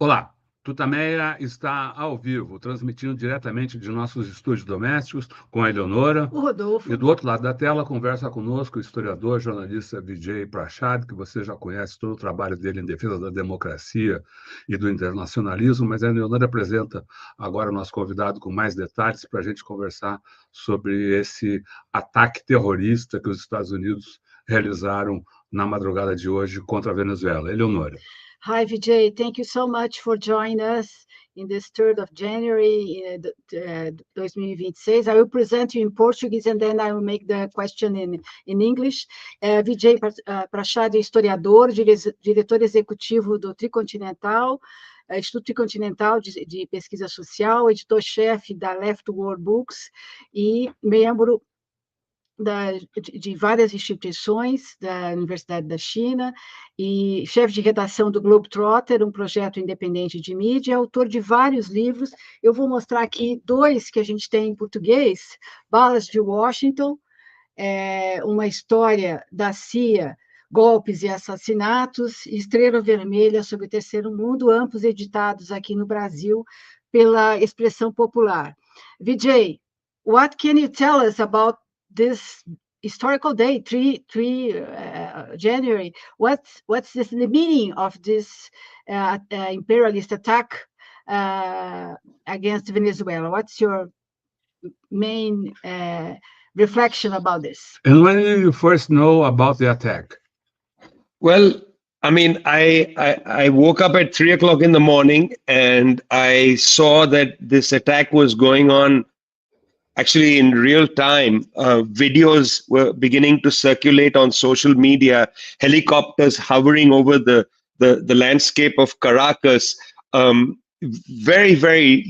Olá, Tutameia está ao vivo, transmitindo diretamente de nossos estúdios domésticos com a Eleonora. O Rodolfo. E do outro lado da tela conversa conosco o historiador, jornalista Vijay Prashad, que você já conhece todo o trabalho dele em defesa da democracia e do internacionalismo, mas a Eleonora apresenta agora o nosso convidado com mais detalhes para a gente conversar sobre esse ataque terrorista que os Estados Unidos realizaram na madrugada de hoje contra a Venezuela. Eleonora. Hi, Vijay. Thank you so much for joining us in this 3rd of January 2026. I will present you in Portuguese and then I will make the question in English. Vijay Prashad é historiador, diretor executivo do Tricontinental, Instituto Tricontinental de Pesquisa Social, editor-chefe da Leftward Books e membro de várias instituições da Universidade da China e chefe de redação do Globetrotter, um projeto independente de mídia, autor de vários livros. Eu vou mostrar aqui 2 que a gente tem em português: Balas de Washington, uma história da CIA, golpes e assassinatos, Estrela Vermelha sobre o Terceiro Mundo, ambos editados aqui no Brasil pela Expressão Popular. Vijay, what can you tell us about this historical day, 3 January? What's the meaning of this imperialist attack against Venezuela? What's your main reflection about this? And when did you first know about the attack? Well, I mean, I woke up at 3 o'clock in the morning and I saw that this attack was going on. Actually, in real time, videos were beginning to circulate on social media, helicopters hovering over the landscape of Caracas, very, very,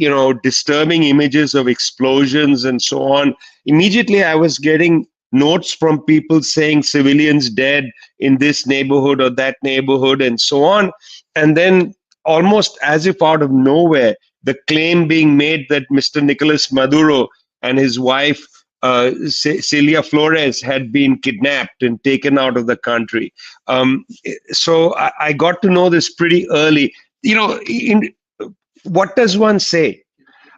disturbing images of explosions and so on. Immediately, I was getting notes from people saying civilians dead in this neighborhood or that neighborhood and so on. And then almost as if out of nowhere, the claim being made that Mr. Nicolas Maduro and his wife, Celia Flores, had been kidnapped and taken out of the country. So I got to know this pretty early. What does one say?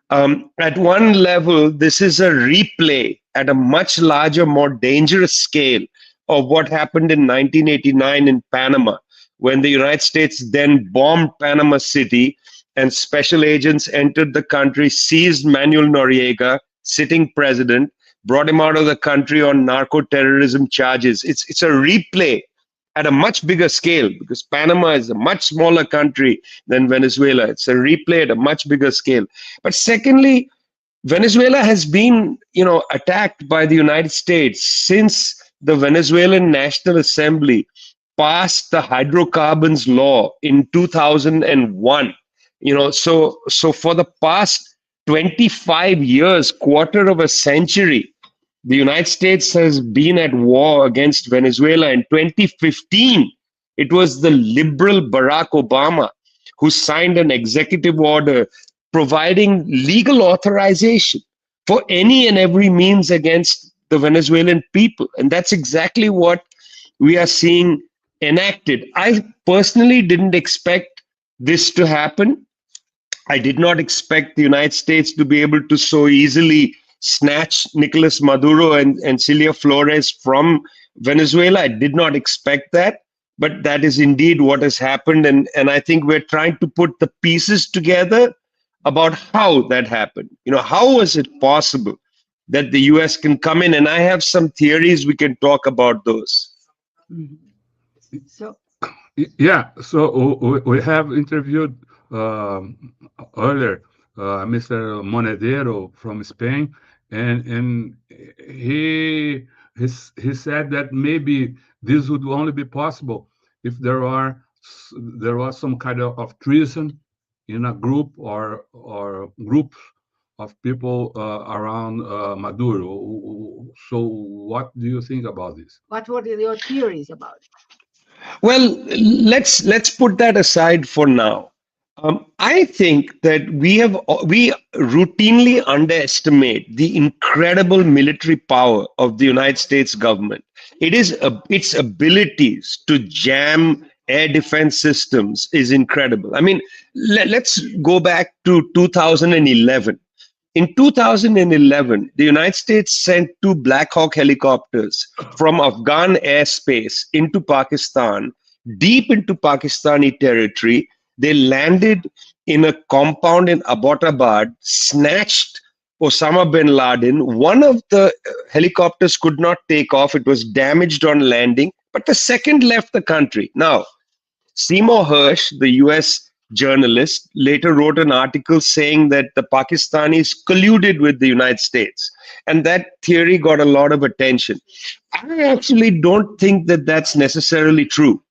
At one level, this is a replay at a much larger, more dangerous scale of what happened in 1989 in Panama, when the United States then bombed Panama City and special agents entered the country, seized Manuel Noriega, sitting president, brought him out of the country on narco-terrorism charges. It's a replay at a much bigger scale because Panama is a much smaller country than Venezuela. It's a replay at a much bigger scale. But secondly, Venezuela has been, attacked by the United States since the Venezuelan National Assembly passed the hydrocarbons law in 2001. So for the past 25 years, quarter of a century, the United States has been at war against Venezuela. In 2015, it was the liberal Barack Obama who signed an executive order providing legal authorization for any and every means against the Venezuelan people. And that's exactly what we are seeing enacted. I personally didn't expect this to happen. I did not expect the United States to be able to so easily snatch Nicolas Maduro and Celia Flores from Venezuela. I did not expect that, but that is indeed what has happened. And I think we're trying to put the pieces together about how that happened. How was it possible that the US can come in? And I have some theories, we can talk about those. So we have interviewed earlier Mr. Monedero from Spain, and he said that maybe this would only be possible if there was some kind of treason in a group or groups of people around Maduro. So what do you think about this? what were your theories about it? Well, let's put that aside for now. I think that we routinely underestimate the incredible military power of the United States government. Its abilities to jam air defense systems is incredible. I mean, let's go back to 2011. In 2011, the United States sent two Black Hawk helicopters from Afghan airspace into Pakistan, deep into Pakistani territory. They landed in a compound in Abbottabad, snatched Osama bin Laden. One of the helicopters could not take off. It was damaged on landing, but the second left the country. Now, Seymour Hersh, the US journalist, later wrote an article saying that the Pakistanis colluded with the United States. And that theory got a lot of attention. I actually don't think that that's necessarily true.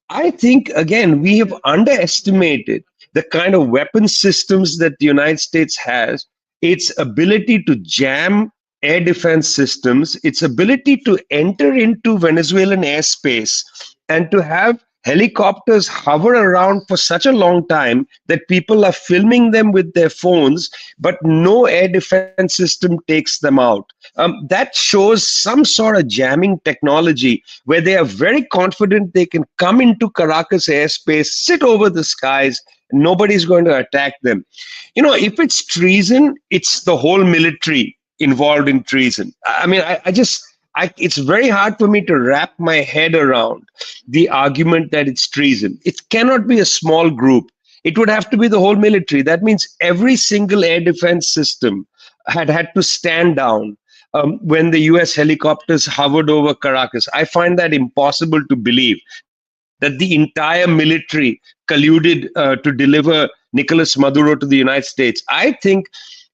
I think, again, we have underestimated the kind of weapon systems that the United States has, its ability to jam air defense systems, its ability to enter into Venezuelan airspace and to have helicopters hover around for such a long time that people are filming them with their phones, but no air defense system takes them out. That shows some sort of jamming technology where they are very confident they can come into Caracas airspace, sit over the skies, and nobody's going to attack them. You know, if it's treason, it's the whole military involved in treason. I mean, it's very hard for me to wrap my head around the argument that it's treason. It cannot be a small group. It would have to be the whole military. That means every single air defense system had to stand down when the US helicopters hovered over Caracas. I find that impossible to believe that the entire military colluded to deliver Nicolas Maduro to the United States. I think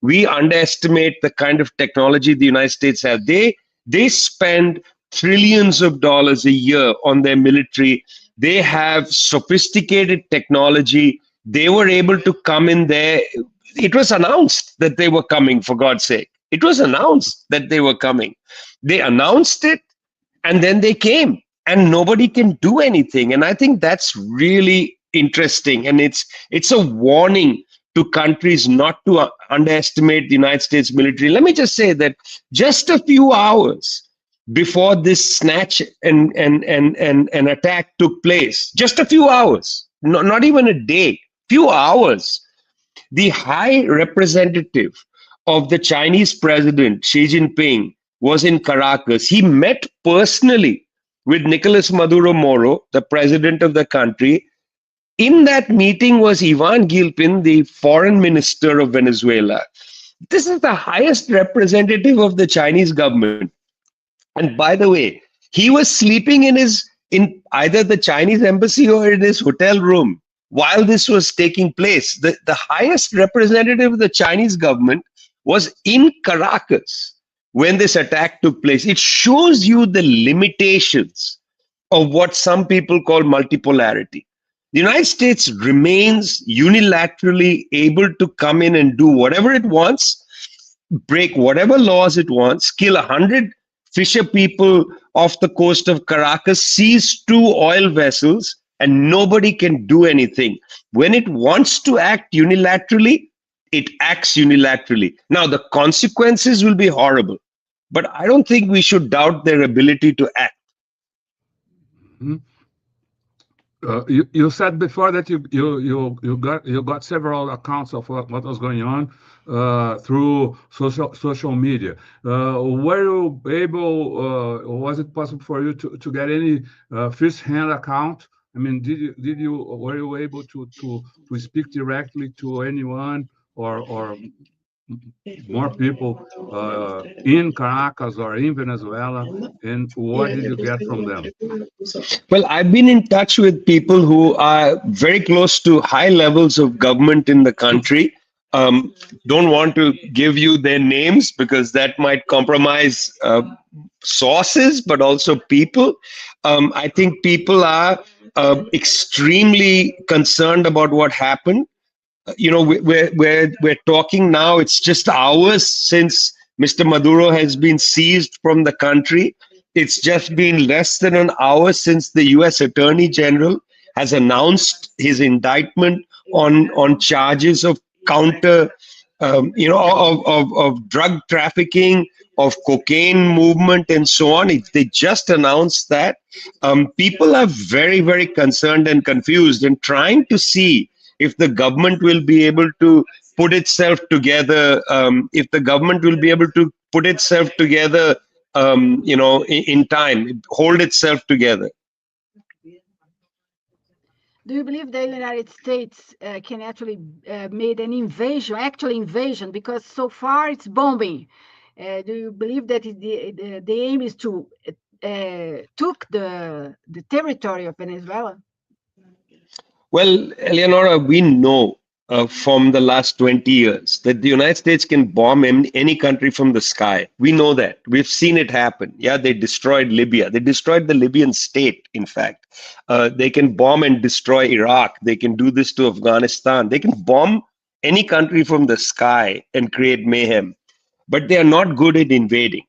we underestimate the kind of technology the United States have. They spend trillions of dollars a year on their military. They have sophisticated technology. They were able to come in there. It was announced that they were coming, for God's sake. It was announced that they were coming. They announced it, and then they came, and nobody can do anything. And I think that's really interesting. And it's a warning to countries not to underestimate the United States military. Let me just say that just a few hours before this snatch and attack took place, just a few hours, not even a day, few hours, the high representative of the Chinese president, Xi Jinping, was in Caracas. He met personally with Nicolas Maduro Moro, the president of the country. In that meeting was Ivan Gilpin, the foreign minister of Venezuela. This is the highest representative of the Chinese government. And by the way, he was sleeping in either the Chinese embassy or in his hotel room while this was taking place. The highest representative of the Chinese government was in Caracas when this attack took place. It shows you the limitations of what some people call multipolarity. The United States remains unilaterally able to come in and do whatever it wants, break whatever laws it wants, kill 100 fisher people off the coast of Caracas, seize 2 oil vessels, and nobody can do anything. When it wants to act unilaterally, it acts unilaterally. Now, the consequences will be horrible, but I don't think we should doubt their ability to act. Mm-hmm. You said before that you got several accounts of what was going on through social media. Were you able? Was it possible for you to get any first-hand account? I mean, were you able to speak directly to anyone or more people in Caracas or in Venezuela, and what did you get from them? Well, I've been in touch with people who are very close to high levels of government in the country. Don't want to give you their names because that might compromise sources, but also people. I think people are extremely concerned about what happened. You know, we're talking now, it's just hours since Mr. Maduro has been seized from the country. It's just been less than an hour since the US Attorney General has announced his indictment on charges of of drug trafficking, of cocaine movement, and so on. They just announced that. People are very, very concerned and confused and trying to see if the government will be able to put itself together, if the government will be able to put itself together, in time, hold itself together. Do you believe the United States can actually made an invasion, actual invasion, because so far it's bombing? Do you believe that the aim is to took the territory of Venezuela? Well, Eleonora, we know from the last 20 years that the United States can bomb any country from the sky. We know that. We've seen it happen. Yeah, they destroyed Libya. They destroyed the Libyan state, in fact. They can bomb and destroy Iraq. They can do this to Afghanistan. They can bomb any country from the sky and create mayhem. But they are not good at invading.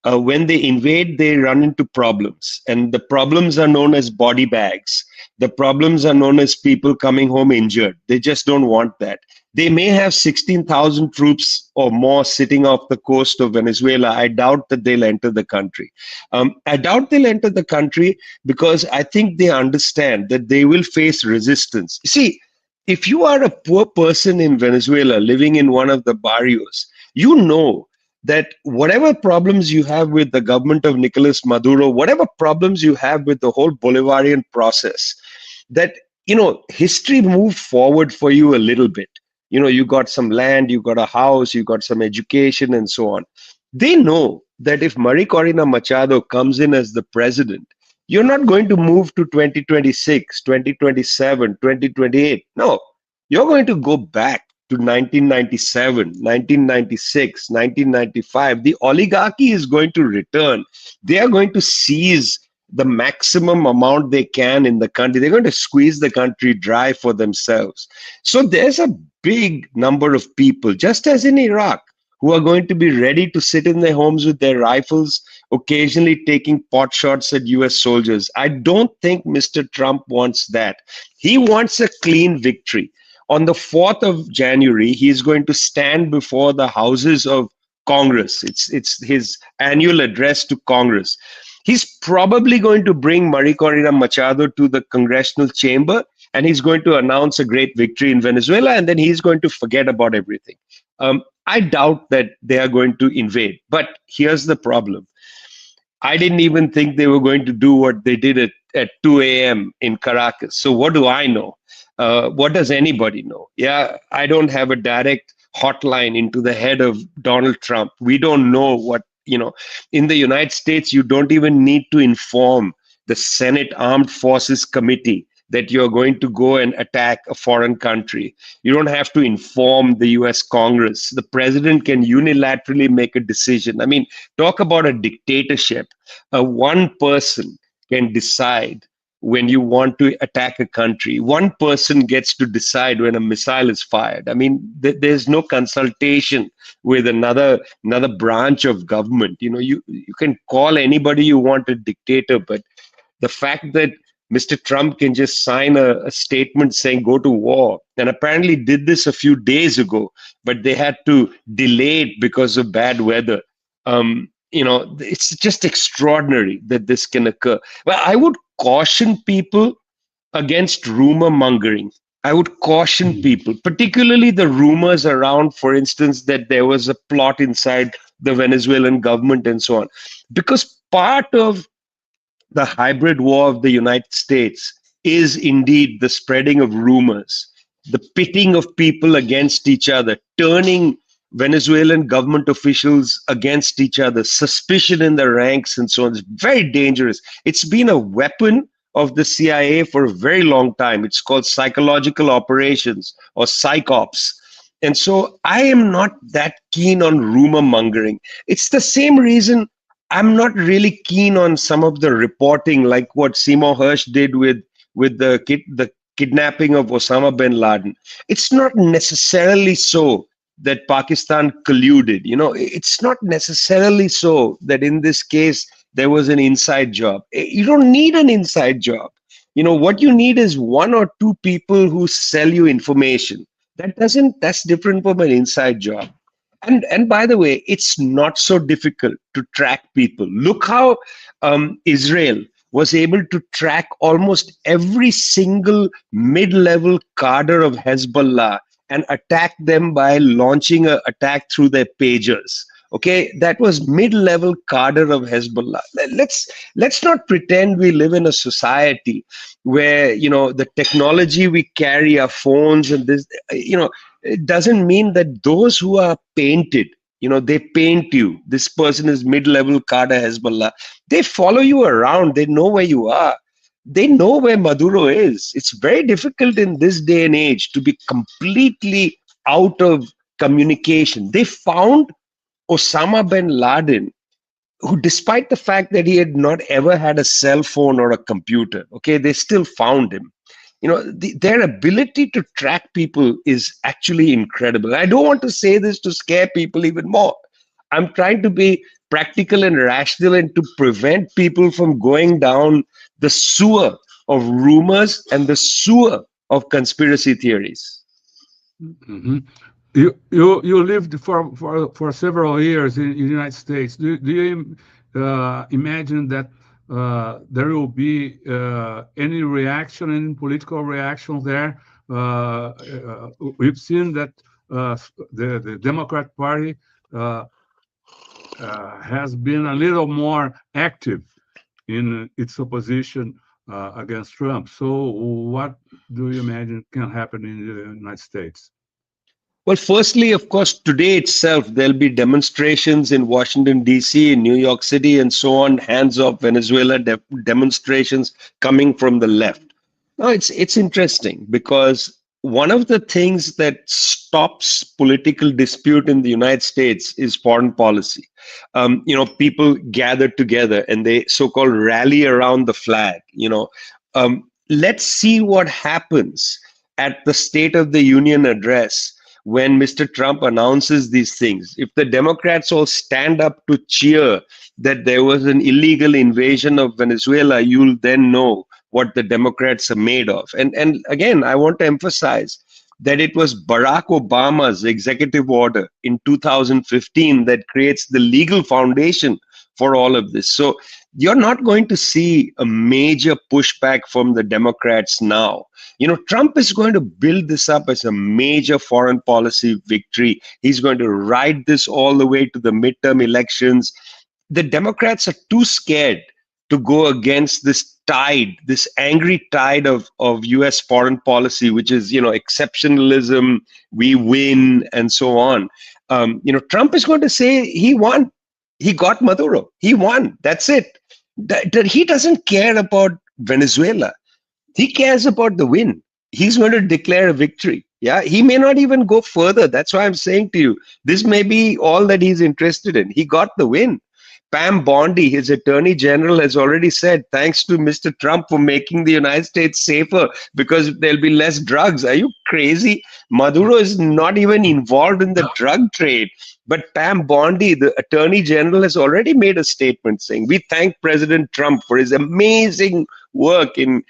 When they invade, they run into problems. And the problems are known as body bags. The problems are known as people coming home injured. They just don't want that. They may have 16,000 troops or more sitting off the coast of Venezuela. I doubt that they'll enter the country. I doubt they'll enter the country because I think they understand that they will face resistance. See, if you are a poor person in Venezuela living in one of the barrios, you know that whatever problems you have with the government of Nicolas Maduro, whatever problems you have with the whole Bolivarian process, that, history moved forward for you a little bit. You got some land, you got a house, you got some education and so on. They know that if Maria Corina Machado comes in as the president, you're not going to move to 2026, 2027, 2028. No, you're going to go back to 1997, 1996, 1995. The oligarchy is going to return. They are going to seize the maximum amount they can in the country. They're going to squeeze the country dry for themselves. So there's a big number of people, just as in Iraq, who are going to be ready to sit in their homes with their rifles, occasionally taking pot shots at US soldiers. I don't think Mr. Trump wants that. He wants a clean victory. On the 4th of January, he is going to stand before the houses of Congress. It's his annual address to Congress. He's probably going to bring Maria Corina Machado to the congressional chamber, and he's going to announce a great victory in Venezuela, and then he's going to forget about everything. I doubt that they are going to invade. But here's the problem. I didn't even think they were going to do what they did at 2 a.m. in Caracas. So what do I know? What does anybody know? Yeah, I don't have a direct hotline into the head of Donald Trump. We don't know what, in the United States, you don't even need to inform the Senate Armed Forces Committee that you're going to go and attack a foreign country. You don't have to inform the US Congress. The president can unilaterally make a decision. I mean, talk about a dictatorship. One person can decide when you want to attack a country. One person gets to decide when a missile is fired. I mean, there's no consultation with another branch of government. You can call anybody you want a dictator, but the fact that Mr. Trump can just sign a statement saying go to war, and apparently did this a few days ago, but they had to delay it because of bad weather. It's just extraordinary that this can occur. Well, I would caution people against rumor mongering. I would caution people, particularly the rumors around, for instance, that there was a plot inside the Venezuelan government and so on, because part of the hybrid war of the United States is indeed the spreading of rumors, the pitting of people against each other, turning Venezuelan government officials against each other, suspicion in the ranks and so on. It's very dangerous. It's been a weapon of the CIA for a very long time. It's called psychological operations or psychops. And so I am not that keen on rumor mongering. It's the same reason I'm not really keen on some of the reporting, like what Seymour Hersh did with the kidnapping of Osama bin Laden. It's not necessarily so that Pakistan colluded. It's not necessarily so that in this case there was an inside job. You don't need an inside job. What you need is one or two people who sell you information. That's different from an inside job. And by the way, it's not so difficult to track people. Look how Israel was able to track almost every single mid-level cadre of Hezbollah and attack them by launching an attack through their pagers. Okay, that was mid-level cadre of Hezbollah. Let's not pretend we live in a society where, you know, the technology we carry, our phones and this, you know, it doesn't mean that those who are painted, you know, they paint you. This person is mid-level cadre Hezbollah. They follow you around. They know where you are. They know where Maduro is. It's very difficult in this day and age to be completely out of communication. They found Osama bin Laden, who, despite the fact that he had not ever had a cell phone or a computer, okay, they still found him. You know, their ability to track people is actually incredible. I don't want to say this to scare people even more. I'm trying to be practical and rational and to prevent people from going down the sewer of rumors and the sewer of conspiracy theories. Mm-hmm. You lived for several years in the United States. Do you imagine that there will be any reaction, any political reaction there? We've seen that the Democrat Party has been a little more active in its opposition against Trump. So what do you imagine can happen in the United States? Well, firstly, of course, today itself, there'll be demonstrations in Washington, D.C., in New York City, and so on, hands off Venezuela, demonstrations coming from the left. Now, it's interesting because one of the things that stops political dispute in the United States is foreign policy. You know, people gather together and they so-called rally around the flag. You know, let's see what happens at the State of the Union address when Mr. Trump announces these things. If the Democrats all stand up to cheer that there was an illegal invasion of Venezuela, you'll then know what the Democrats are made of. And again, I want to emphasize that it was Barack Obama's executive order in 2015 that creates the legal foundation for all of this. So you're not going to see a major pushback from the Democrats now. You know, Trump is going to build this up as a major foreign policy victory. He's going to ride this all the way to the midterm elections. The Democrats are too scared to go against this tide, this angry tide of US foreign policy, which is, you know, exceptionalism, we win, and so on. You know, Trump is going to say he won. He got Maduro. He won. That's it. That he doesn't care about Venezuela. He cares about the win. He's going to declare a victory. Yeah, he may not even go further. That's why I'm saying to you, this may be all that he's interested in. He got the win. Pam Bondi, his attorney general, has already said, thanks to Mr. Trump for making the United States safer because there'll be less drugs. Are you crazy? Maduro is not even involved in the drug trade. But Pam Bondi, the attorney general, has already made a statement saying, we thank President Trump for his amazing work in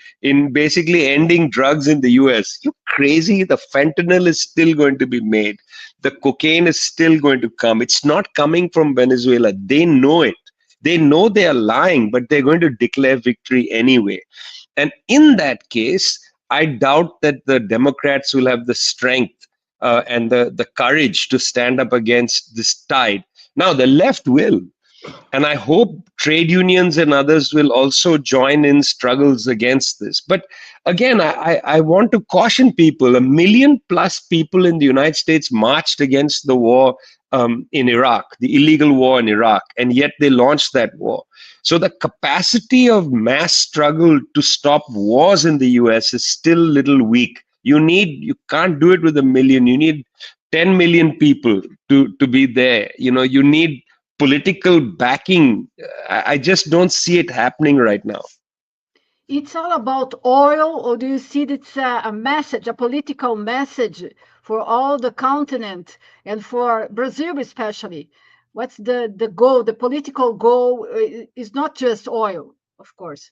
basically ending drugs in the US. You crazy? The fentanyl is still going to be made. The cocaine is still going to come. It's not coming from Venezuela. They know it. They know they are lying, but they're going to declare victory anyway. And in that case, I doubt that the Democrats will have the strength and the courage to stand up against this tide. Now, the left will. And I hope trade unions and others will also join in struggles against this. But again, I want to caution people. 1 million plus people in the United States marched against the war in Iraq, the illegal war in Iraq, and yet they launched that war. So the capacity of mass struggle to stop wars in the US is still a little weak. You can't do it with 1 million. You need 10 million people to be there. You know, you need political backing. I just don't see it happening right now. It's all about oil, or do you see it's a message, a political message for all the continent and for Brazil especially? What's the goal? The political goal is not just oil, of course.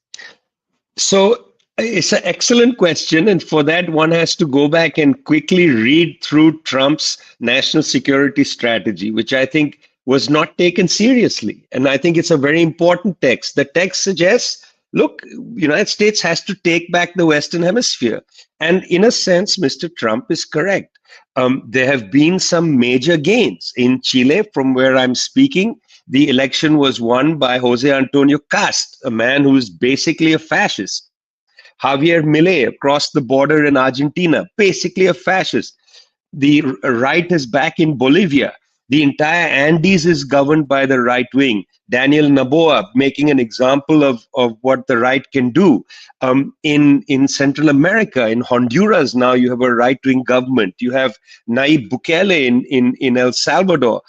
So it's an excellent question. And for that, one has to go back and quickly read through Trump's national security strategy, which I think was not taken seriously. And I think it's a very important text. The text suggests look, United States has to take back the Western Hemisphere. And in a sense, Mr. Trump is correct. There have been some major gains in Chile, from where I'm speaking. The election was won by Jose Antonio Cast, a man who is basically a fascist. Javier Milei across the border in Argentina, basically a fascist. The right is back in Bolivia. The entire Andes is governed by the right wing. Daniel Noboa making an example of what the right can do. In Central America, in Honduras, now you have a right wing government. You have Nayib Bukele in El Salvador.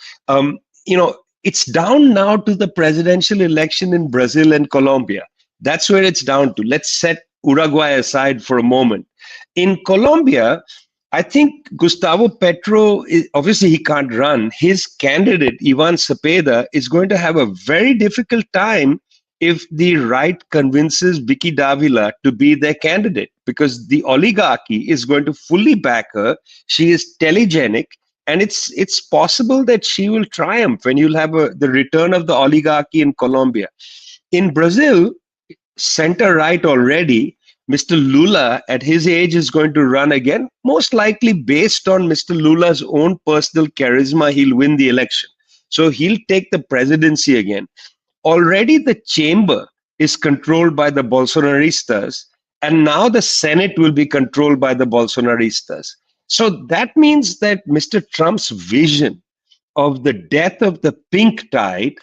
It's down now to the presidential election in Brazil and Colombia. That's where it's down to. Let's set Uruguay aside for a moment. In Colombia, I think Gustavo Petro, obviously he can't run. His candidate, Ivan Cepeda, is going to have a very difficult time if the right convinces Vicky Davila to be their candidate, because the oligarchy is going to fully back her. She is telegenic, and it's possible that she will triumph, and you'll have the return of the oligarchy in Colombia. In Brazil, center right already, Mr. Lula, at his age, is going to run again. Most likely, based on Mr. Lula's own personal charisma, he'll win the election. So he'll take the presidency again. Already the chamber is controlled by the Bolsonaristas, and now the Senate will be controlled by the Bolsonaristas. So that means that Mr. Trump's vision of the death of the pink tide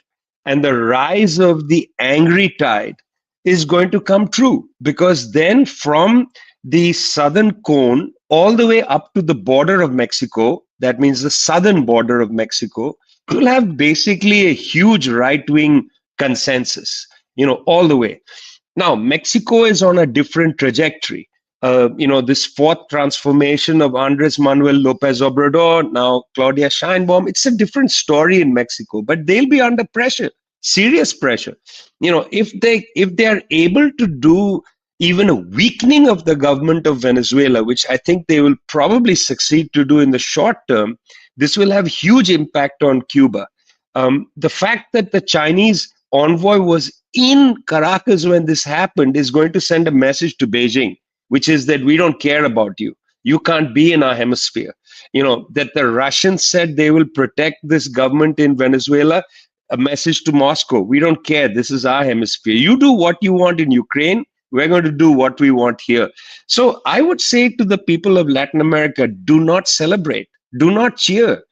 and the rise of the angry tide is going to come true, because then from the southern cone all the way up to the border of Mexico, that means the southern border of Mexico, you'll have basically a huge right-wing consensus, all the way. Now, Mexico is on a different trajectory. This fourth transformation of Andres Manuel Lopez Obrador, now Claudia Sheinbaum, it's a different story in Mexico, but they'll be under pressure, serious pressure. If they are able to do even a weakening of the government of Venezuela, which I think they will probably succeed to do in the short term, this will have huge impact on Cuba. The fact that the Chinese envoy was in Caracas when this happened is going to send a message to Beijing, which is that we don't care about you. You can't be in our hemisphere. That the Russians said they will protect this government in Venezuela, a message to Moscow. We don't care. This is our hemisphere. You do what you want in Ukraine. We're going to do what we want here. So I would say to the people of Latin America, do not celebrate. Do not cheer.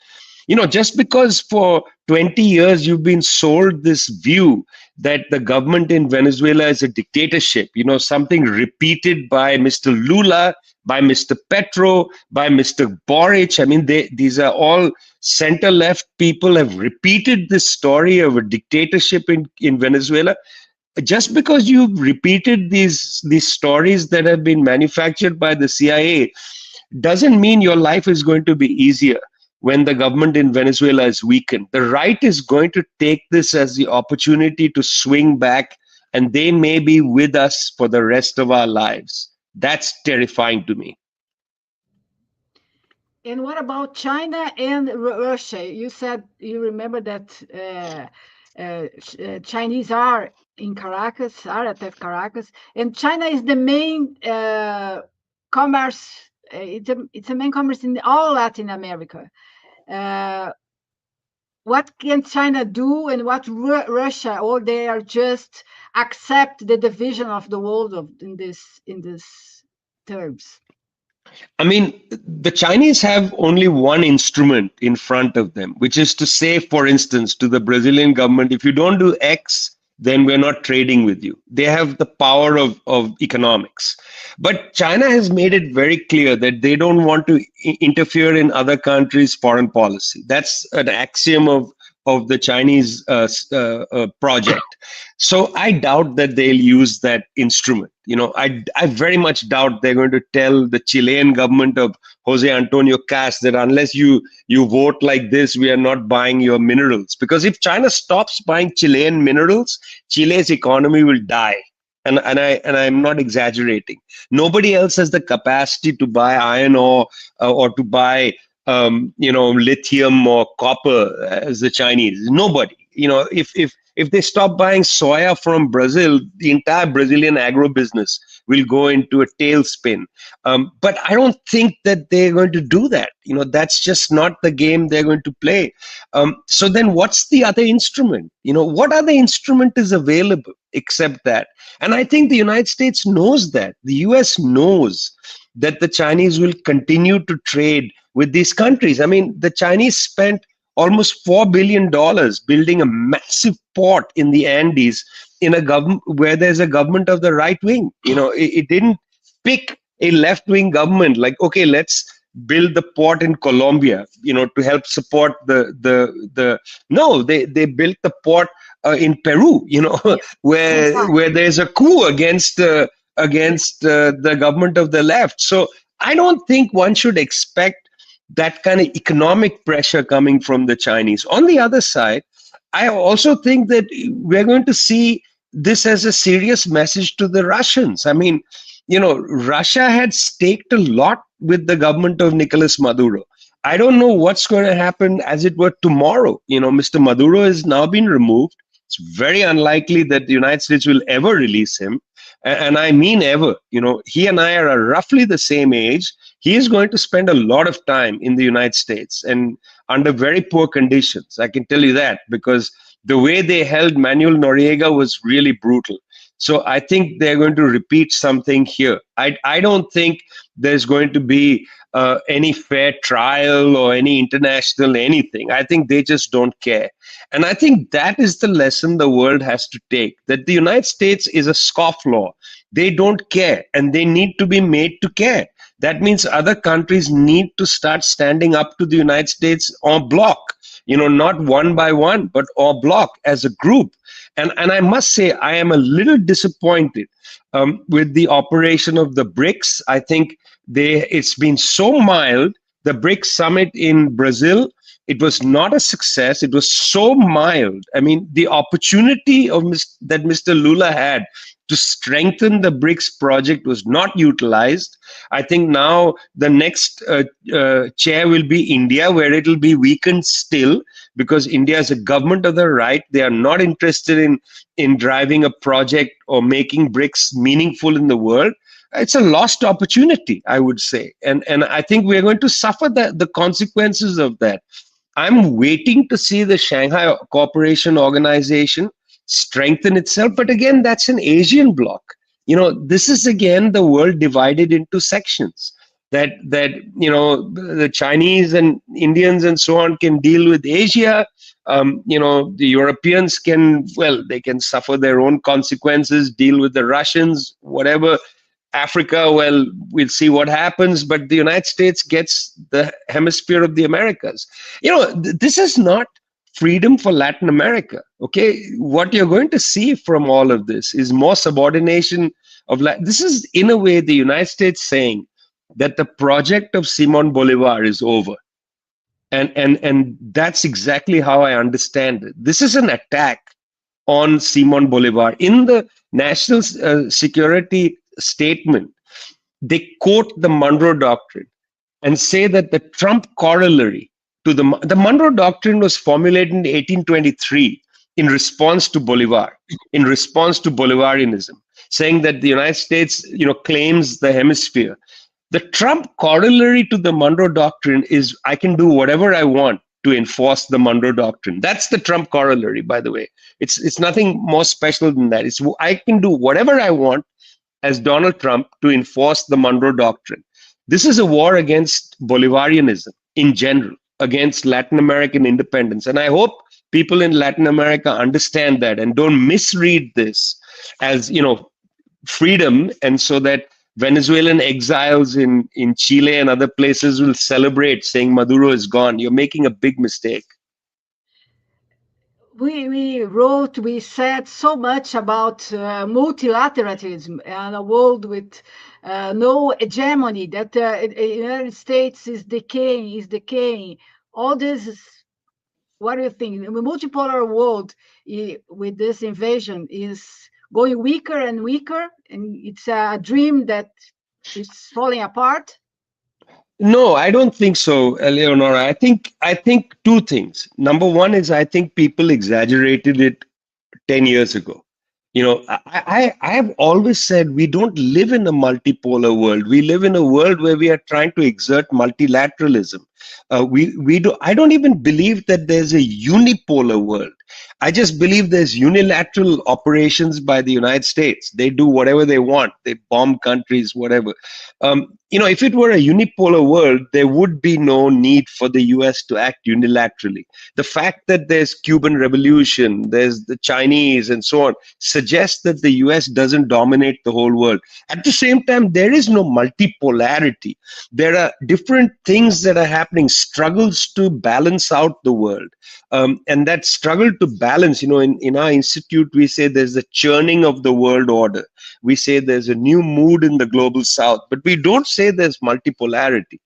Just because for 20 years you've been sold this view that the government in Venezuela is a dictatorship, something repeated by Mr. Lula, by Mr. Petro, by Mr. Boric. I mean, these are all center-left people have repeated this story of a dictatorship in Venezuela. Just because you've repeated these stories that have been manufactured by the CIA doesn't mean your life is going to be easier when the government in Venezuela is weakened. The right is going to take this as the opportunity to swing back, and they may be with us for the rest of our lives. That's terrifying to me. And what about China and Russia? You said you remember that Chinese are in Caracas, are at Caracas, and China is the main commerce. It's a main commerce in all Latin America. What can China do, and what Russia, or they are just accept the division of the world in this terms? I mean, the Chinese have only one instrument in front of them, which is to say, for instance, to the Brazilian government, if you don't do X, then we're not trading with you. They have the power of economics. But China has made it very clear that they don't want to interfere in other countries' foreign policy. That's an axiom of the Chinese project. So I doubt that they'll use that instrument. I very much doubt they're going to tell the Chilean government of Jose Antonio Cast that unless you vote like this, we are not buying your minerals. Because if China stops buying Chilean minerals, Chile's economy will die. And I'm not exaggerating. Nobody else has the capacity to buy iron ore or to buy lithium or copper as the Chinese. Nobody. If If they stop buying soya from Brazil, the entire Brazilian agribusiness will go into a tailspin. But I don't think that they're going to do that. That's just not the game they're going to play. So then what's the other instrument? What other instrument is available except that? And I think the United States knows that. The US knows that the Chinese will continue to trade with these countries. I mean, the Chinese spent almost $4 billion building a massive port in the Andes in a government where there's a government of the right wing. It didn't pick a left wing government like, okay, let's build the port in Colombia, to help support the no, they built the port in Peru, where there's a coup against the government of the left. So I don't think one should expect that kind of economic pressure coming from the Chinese. On the other side, I also think that we're going to see this as a serious message to the Russians. I mean, Russia had staked a lot with the government of Nicolas Maduro. I don't know what's going to happen as it were tomorrow. Mr. Maduro has now been removed. It's very unlikely that the United States will ever release him. And I mean ever. He and I are roughly the same age. He is going to spend a lot of time in the United States and under very poor conditions. I can tell you that, because the way they held Manuel Noriega was really brutal. So I think they're going to repeat something here. I don't think there's going to be any fair trial or any international anything. I think they just don't care. And I think that is the lesson the world has to take, that the United States is a scofflaw. They don't care, and they need to be made to care. That means other countries need to start standing up to the United States en bloc, not one by one, but en bloc as a group. And I must say, I am a little disappointed with the operation of the BRICS. I think it's been so mild. The BRICS summit in Brazil, it was not a success. It was so mild. I mean, the opportunity that Mr. Lula had to strengthen the BRICS project was not utilized. I think now the next chair will be India, where it will be weakened still, because India is a government of the right. They are not interested in driving a project or making BRICS meaningful in the world. It's a lost opportunity, I would say. And I think we're going to suffer the consequences of that. I'm waiting to see the Shanghai Cooperation Organization strengthen itself. But again, that's an Asian bloc. This is again the world divided into sections. That the Chinese and Indians and so on can deal with Asia. The Europeans they can suffer their own consequences, deal with the Russians, whatever. Africa, we'll see what happens, but the United States gets the hemisphere of the Americas. This is not freedom for Latin America. Okay, what you're going to see from all of this is more subordination of this is in a way the United States saying that the project of Simon Bolivar is over. And that's exactly how I understand it. This is an attack on Simon Bolivar. In the national security statement, they quote the Monroe Doctrine and say that the Trump corollary to the Monroe Doctrine was formulated in 1823 in response to Bolivar, in response to Bolivarianism, saying that the United States, claims the hemisphere. The Trump corollary to the Monroe Doctrine is I can do whatever I want to enforce the Monroe Doctrine. That's the Trump corollary, by the way. It's nothing more special than that. It's I can do whatever I want as Donald Trump to enforce the Monroe Doctrine. This is a war against Bolivarianism in general, against Latin American independence. And I hope people in Latin America understand that and don't misread this as, freedom, and so that Venezuelan exiles in Chile and other places will celebrate saying Maduro is gone. You're making a big mistake. We said so much about multilateralism and a world with no hegemony, that the United States is decaying. All this is, what do you think? The multipolar world with this invasion is going weaker and weaker, and it's a dream that is falling apart? No, I don't think so, Eleonora. I think two things. Number one is I think people exaggerated it 10 years ago. I have always said we don't live in a multipolar world. We live in a world where we are trying to exert multilateralism. I don't even believe that there's a unipolar world. I just believe there's unilateral operations by the United States. They do whatever they want. They bomb countries, whatever. If it were a unipolar world, there would be no need for the US to act unilaterally. The fact that there's Cuban Revolution, there's the Chinese and so on, suggests that the US doesn't dominate the whole world. At the same time, there is no multipolarity. There are different things that are happening, struggles to balance out the world. And that struggle to balance, in our institute, we say there's a churning of the world order. We say there's a new mood in the global south, but we don't say there's multipolarity.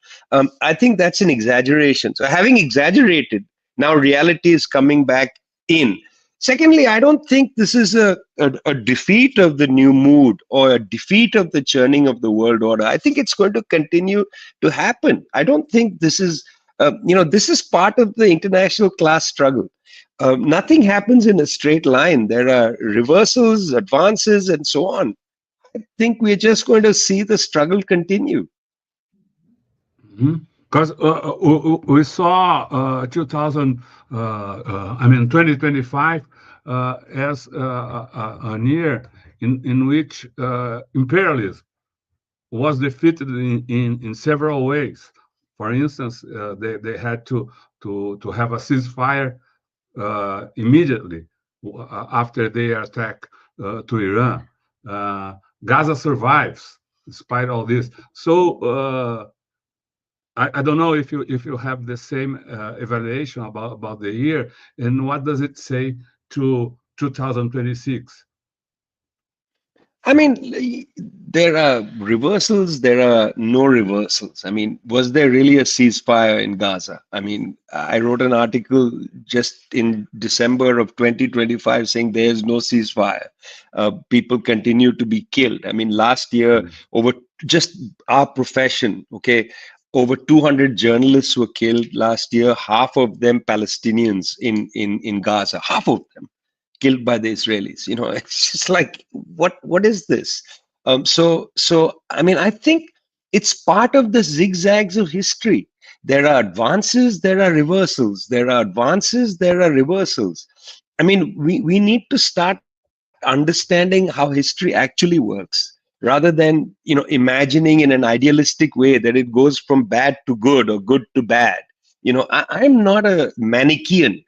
I think that's an exaggeration. So having exaggerated, now reality is coming back in. Secondly, I don't think this is a defeat of the new mood or a defeat of the churning of the world order. I think it's going to continue to happen. I don't think this is, this is part of the international class struggle. Nothing happens in a straight line. There are reversals, advances, and so on. I think we're just going to see the struggle continue. Because we saw 2025 as a year in which imperialism was defeated in several ways. For instance, they had to have a ceasefire immediately after their attack to Iran. Gaza survives despite all this. So I don't know if you have the same evaluation about the year, and what does it say to 2026? I mean, there are reversals, there are no reversals. I mean, was there really a ceasefire in Gaza? I mean, I wrote an article just in December of 2025 saying there's no ceasefire. People continue to be killed. I mean, last year, over just our profession, okay, over 200 journalists were killed last year, half of them Palestinians in Gaza, half of them killed by the Israelis. It's just like, what is this? So I mean, I think it's part of the zigzags of history. There are advances, there are reversals. There are advances, there are reversals. I mean, we need to start understanding how history actually works, rather than imagining in an idealistic way that it goes from bad to good or good to bad. I'm not a Manichaean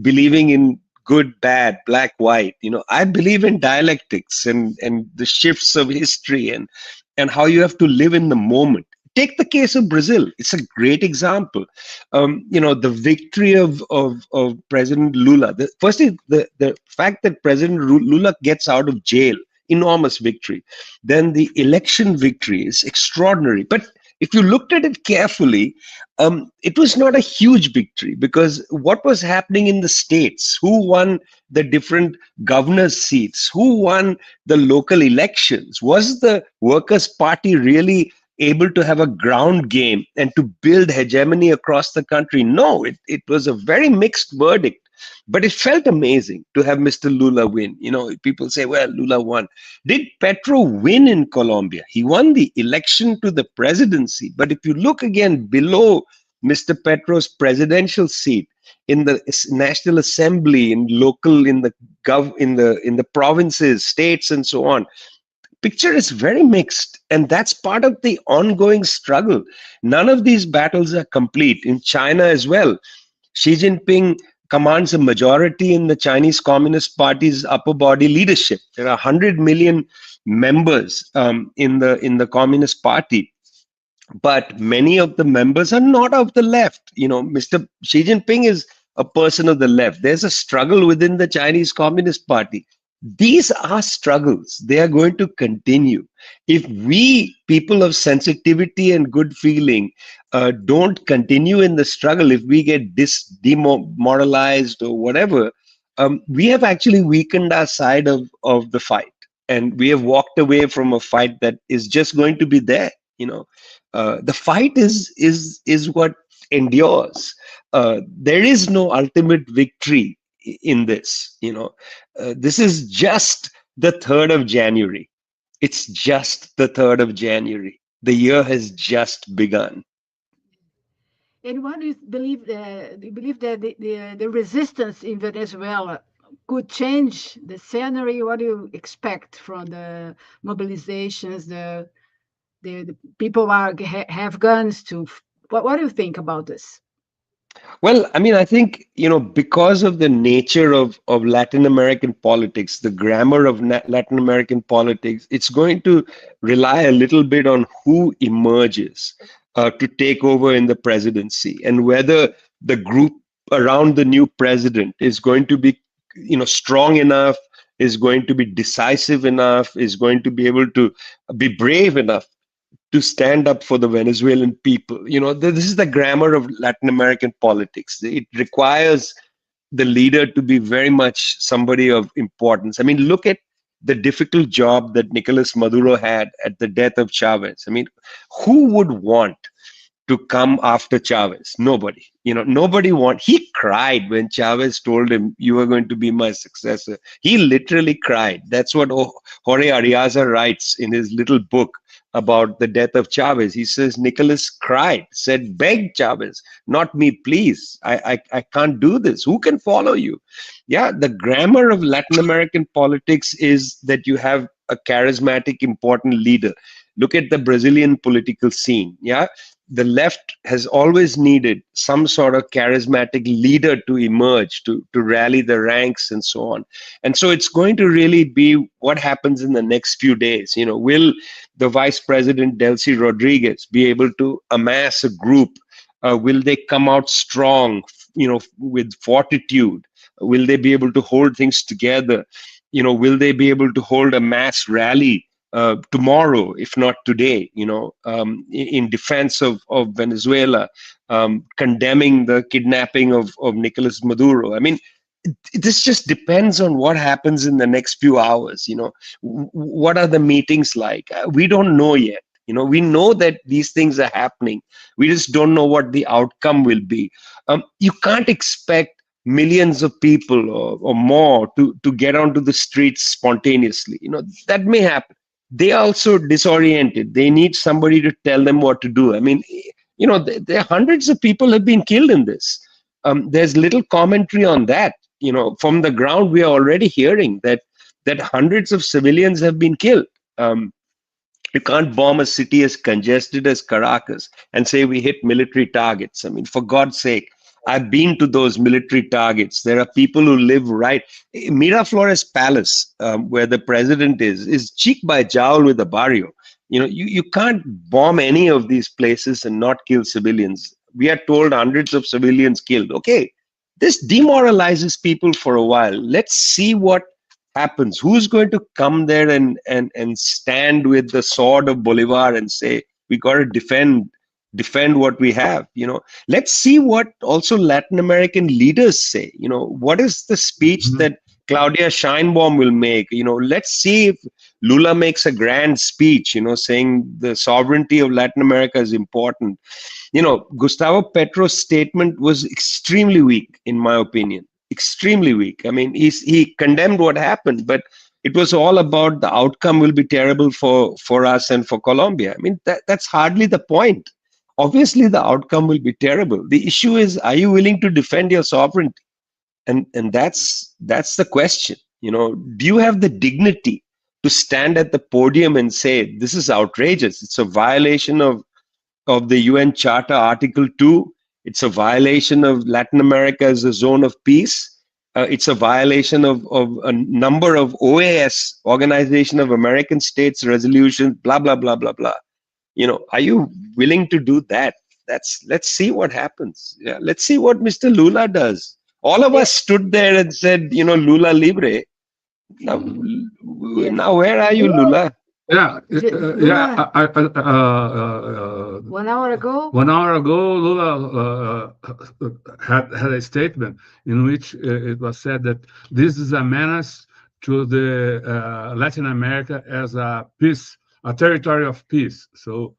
believing in good, bad, black, white. I believe in dialectics and the shifts of history and how you have to live in the moment. Take the case of Brazil. It's a great example. The victory of President Lula. Firstly, the fact that President Lula gets out of jail, enormous victory. Then the election victory is extraordinary. But if you looked at it carefully, it was not a huge victory, because what was happening in the states, who won the different governors' seats, who won the local elections, was the Workers' Party really able to have a ground game and to build hegemony across the country? No, it was a very mixed verdict. But it felt amazing to have Mr. Lula win. People say, well, Lula won. Did Petro win in Colombia? He won the election to the presidency. But if you look again below Mr. Petro's presidential seat, in the National Assembly, in local, in the provinces, states, and so on, picture is very mixed, and that's part of the ongoing struggle. None of these battles are complete. In China as well, Xi Jinping commands a majority in the Chinese Communist Party's upper body leadership. There are 100 million members in the Communist Party, but many of the members are not of the left. Mr. Xi Jinping is a person of the left. There's a struggle within the Chinese Communist Party. These are struggles. They are going to continue. If we, people of sensitivity and good feeling, don't continue in the struggle, if we get demoralized or whatever, we have actually weakened our side of the fight. And we have walked away from a fight that is just going to be there. The fight is what endures. There is no ultimate victory in this. This is just the 3rd of January. It's just the 3rd of January. The year has just begun. And what do you believe? Do you believe that the resistance in Venezuela could change the scenario? What do you expect from the mobilizations? The people have guns to. What do you think about this? Well, I mean, I think, because of the nature of Latin American politics, the grammar of Latin American politics, it's going to rely a little bit on who emerges to take over in the presidency, and whether the group around the new president is going to be, strong enough, is going to be decisive enough, is going to be able to be brave enough to stand up for the Venezuelan people. This is the grammar of Latin American politics. It requires the leader to be very much somebody of importance. I mean, look at the difficult job that Nicolas Maduro had at the death of Chavez. I mean, who would want to come after Chavez? Nobody. Nobody want. He cried when Chavez told him, "You are going to be my successor." He literally cried. That's what Jorge Ariaza writes in his little book about the death of Chavez. He says Nicholas cried, said, "Beg Chavez, not me, please. I can't do this. Who can follow you?" Yeah, the grammar of Latin American politics is that you have a charismatic, important leader. Look at the Brazilian political scene. Yeah, the left has always needed some sort of charismatic leader to emerge, to rally the ranks and so on. And so it's going to really be what happens in the next few days. Will the Vice President Delcy Rodriguez be able to amass a group? Will they come out strong, with fortitude? Will they be able to hold things together? Will they be able to hold a mass rally tomorrow, if not today, in defense of Venezuela, condemning the kidnapping of Nicolas Maduro? I mean, this just depends on what happens in the next few hours. What are the meetings like? We don't know yet. We know that these things are happening. We just don't know what the outcome will be. You can't expect millions of people or more to get onto the streets spontaneously. That may happen. They are also disoriented. They need somebody to tell them what to do. I mean, there are hundreds of people have been killed in this. There's little commentary on that. From the ground, we are already hearing that hundreds of civilians have been killed. You can't bomb a city as congested as Caracas and say we hit military targets. I mean, for God's sake, I've been to those military targets. There are people who live right. Miraflores Palace, where the president is cheek by jowl with the barrio. You can't bomb any of these places and not kill civilians. We are told hundreds of civilians killed. Okay, this demoralizes people for a while. Let's see what happens. Who's going to come there and stand with the sword of Bolivar and say, we got to defend what we have? Let's see what also Latin American leaders say. What is the speech that Claudia Sheinbaum will make? Let's see if Lula makes a grand speech, saying the sovereignty of Latin America is important. Gustavo Petro's statement was extremely weak, in my opinion. Extremely weak. I mean, he condemned what happened, but it was all about the outcome will be terrible for us and for Colombia. I mean, that's hardly the point. Obviously, the outcome will be terrible. The issue is, are you willing to defend your sovereignty? And that's the question. Do you have the dignity to stand at the podium and say, this is outrageous? It's a violation of the UN Charter, Article 2. It's a violation of Latin America as a zone of peace. It's a violation of a number of OAS, Organization of American States resolutions, blah, blah, blah, blah, blah. Are you willing to do that? Let's see what happens. Yeah, let's see what Mr. Lula does. All of us stood there and said, Lula libre. Now where are you, Lula? Yeah, yeah. 1 hour ago. 1 hour ago, Lula had a statement in which it was said that this is a menace to the Latin America as a territory of peace. So,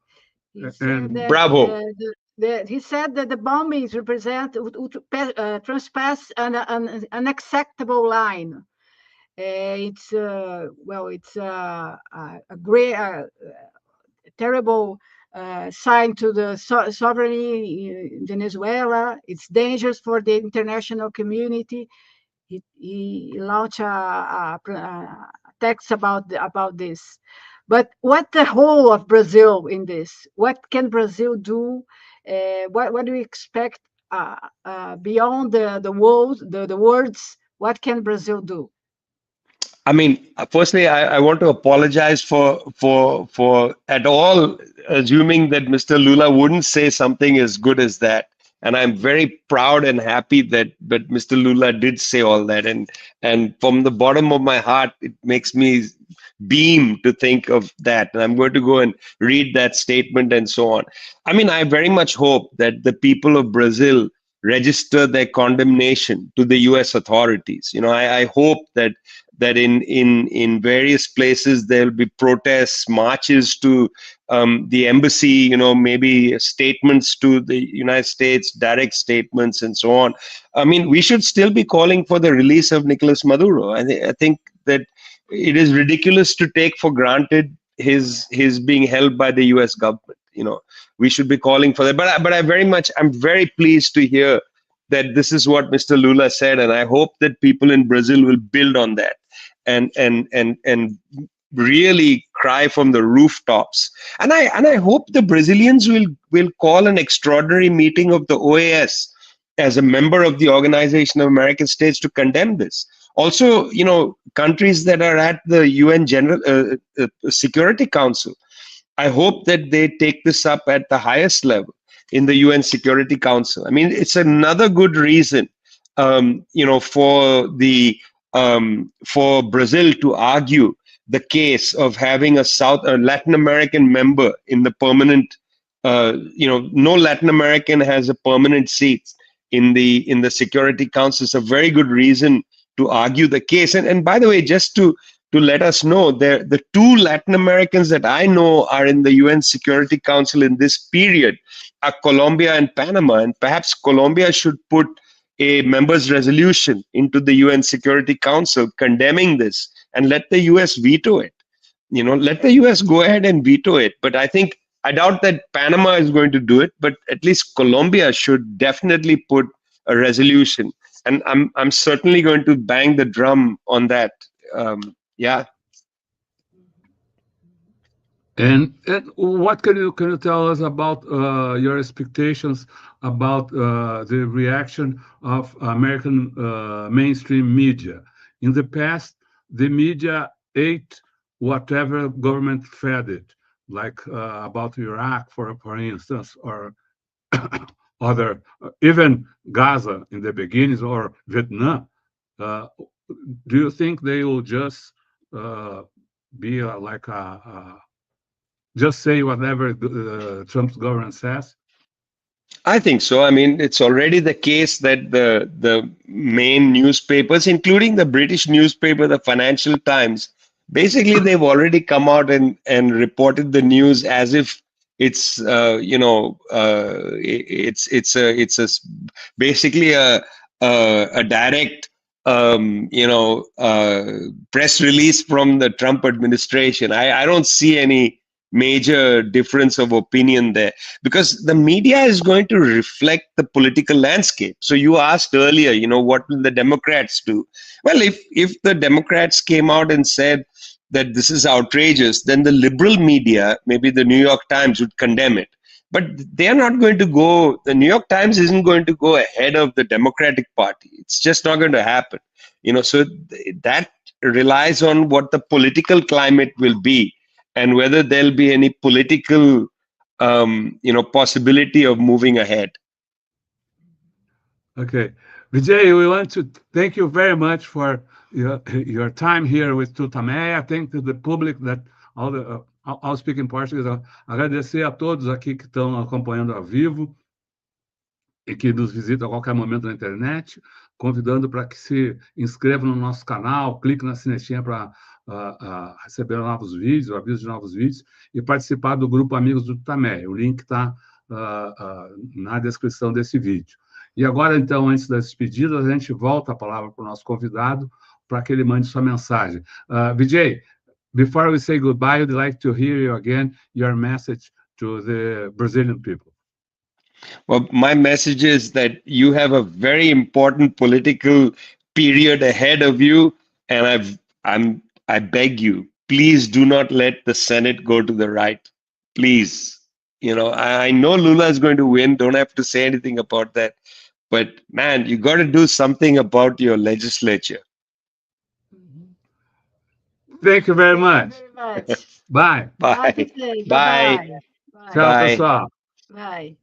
He said that Bravo. he said that the bombings represent trespass an unacceptable line. It's well, it's a great, terrible sign to the sovereignty in Venezuela. It's dangerous for the international community. He launched a text about this. But what the whole of Brazil in this? What can Brazil do? What do we expect beyond the words? What can Brazil do? I mean, firstly, I want to apologize for at all assuming that Mr. Lula wouldn't say something as good as that. And I'm very proud and happy that Mr. Lula did say all that. And from the bottom of my heart, it makes me beam to think of that. And I'm going to go and read that statement and so on. I mean, I very much hope that the people of Brazil register their condemnation to the US authorities. You know, I hope that in various places there'll be protests, marches to the embassy, you know, maybe statements to the United States, direct statements and so on. I mean, we should still be calling for the release of Nicolas Maduro. I think that it is ridiculous to take for granted his being held by the US government. You know, we should be calling for that. But I'm very pleased to hear that this is what Mr. Lula said, and I hope that people in Brazil will build on that and really cry from the rooftops. And I hope the Brazilians will call an extraordinary meeting of the OAS as a member of the Organization of American States to condemn this. Also, you know, countries that are at the UN General Security Council, I hope that they take this up at the highest level in the UN Security Council. I mean, it's another good reason, you know, for Brazil to argue the case of having a Latin American member in the permanent. You know, no Latin American has a permanent seat in the Security Council. It's a very good reason to argue the case. And by the way, just to let us know, the two Latin Americans that I know are in the UN Security Council in this period are Colombia and Panama. And perhaps Colombia should put a members' resolution into the UN Security Council condemning this and let the US veto it. You know, let the US go ahead and veto it. But I doubt that Panama is going to do it, but at least Colombia should definitely put a resolution. And I'm certainly going to bang the drum on that. Yeah. And what can you tell us about your expectations about the reaction of American mainstream media? In the past, the media ate whatever government fed it, like about Iraq, for instance, or other, even Gaza in the beginnings, or Vietnam. Do you think they will just be like just say whatever Trump's government says? I think so. I mean, it's already the case that the main newspapers, including the British newspaper, the Financial Times, basically they've already come out and reported the news as if it's it's basically a direct press release from the Trump administration. I don't see any major difference of opinion there, because the media is going to reflect the political landscape. So you asked earlier, you know, what will the Democrats do? Well, if the Democrats came out and said that this is outrageous, then the liberal media, maybe the New York Times, would condemn it. But they are not going to go, the New York Times isn't going to go ahead of the Democratic Party. It's just not going to happen. You know, so that relies on what the political climate will be, and whether there'll be any political, possibility of moving ahead. Okay, Vijay, we want to thank you very much for your time here with Tutameia. Thank to the public that I'll speak in Portuguese. Agradecer a todos aqui que estão acompanhando ao vivo e que nos visitam a qualquer momento na internet, convidando para que se inscrevam no nosso canal, clique na sinetinha para receber novos vídeos, avisos de novos vídeos, e participar do grupo Amigos do Tutameia. O link está na descrição desse vídeo. E agora, então, antes das despedidas, a gente volta a palavra para o nosso convidado para que ele mande sua mensagem. Vijay, before we say goodbye, I'd like to hear you again, your message to the Brazilian people. Well, my message is that you have a very important political period ahead of you, and I beg you, please do not let the Senate go to the right. Please. I know Lula is going to win. Don't have to say anything about that. But man, you got to do something about your legislature. Thank you very much. Very much. Bye. Bye. Bye. Bye. Bye. Tchau, Bye. pessoal. Bye.